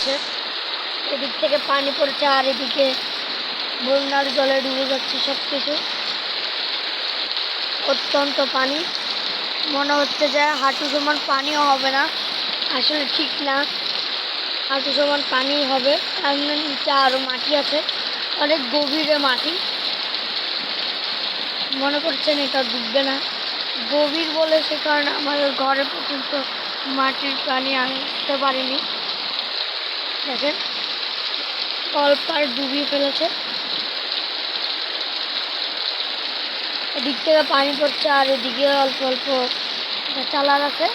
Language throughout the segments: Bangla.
পড়ছে, এদিক থেকে পানি পড়ছে আর এদিকে বন্যার জলে ডুবে যাচ্ছে সব কিছু। অত্যন্ত পানি, মনে হচ্ছে যে হাঁটু সমান পানিও হবে না, আসলে ঠিক না, হাঁটু সমান পানি হবে, কারণ নিচে আরও মাটি আছে, অনেক গভীরে মাটি। মনে করছেন এটা ডুববে না, গভীর বলে সে কারণে আমাদের ঘরে পর্যন্ত মাটির পানি আনতে পারিনি। দেখেন কলপার ডুবিয়ে ফেলেছে, এদিক থেকে পানি পড়ছে আর এদিকে অল্প অল্প চালার আছে,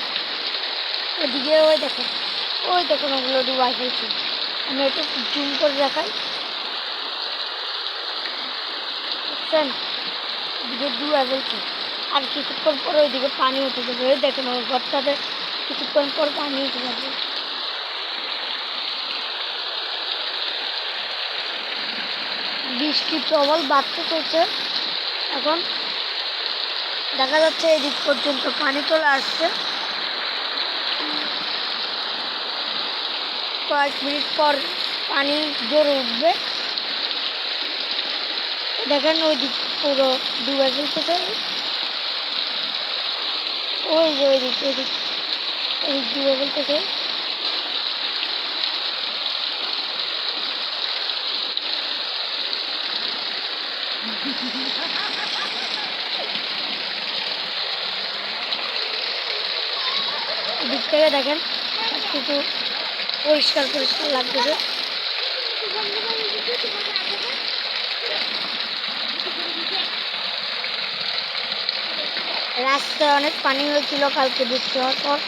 ওদিকে ওই দেখেন ওগুলো ডুবাই ফেলছি। আমি একটু জুম করে দেখাই, বুঝছেন, এদিকে ডুবাই ফেলছি আর কিছুক্ষণ পর ওইদিকে পানি উঠে যাবে। ওই দেখেন ওই ঘরটাতে কিছুক্ষণ পর পানি উঠে যাবে। বৃষ্টি প্রবল বাড়তে চলছে, এখন দেখা যাচ্ছে এদিক পর্যন্ত পানি চলে আসছে। কয়েক মিনিট পর পানি জোরে উঠবে। দেখেন ওই দিক পুরো ডুবে ফেলতেছে, ওই যে ওই দিক ডুবে ফেলতেছে। দিক থেকে দেখেন কিছু পরিষ্কার পরিষ্কার লাগতেছে। রাস্তায় অনেক পানি হয়েছিল কালকে বৃষ্টি হওয়ার পর।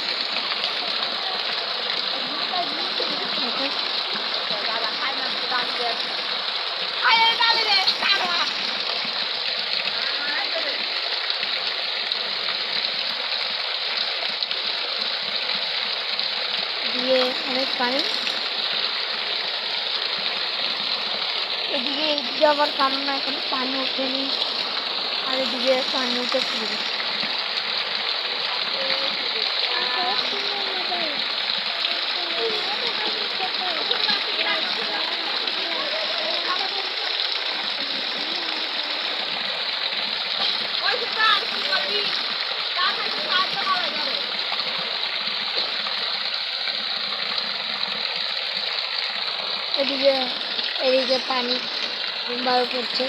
দিয়ে অনেক পানি, এদিকে যাওয়ার কারণ না, এখন পানি ওঠেনি আর এদিকে পানি উঠে পড়বে। এদিকে পানি বার করছে।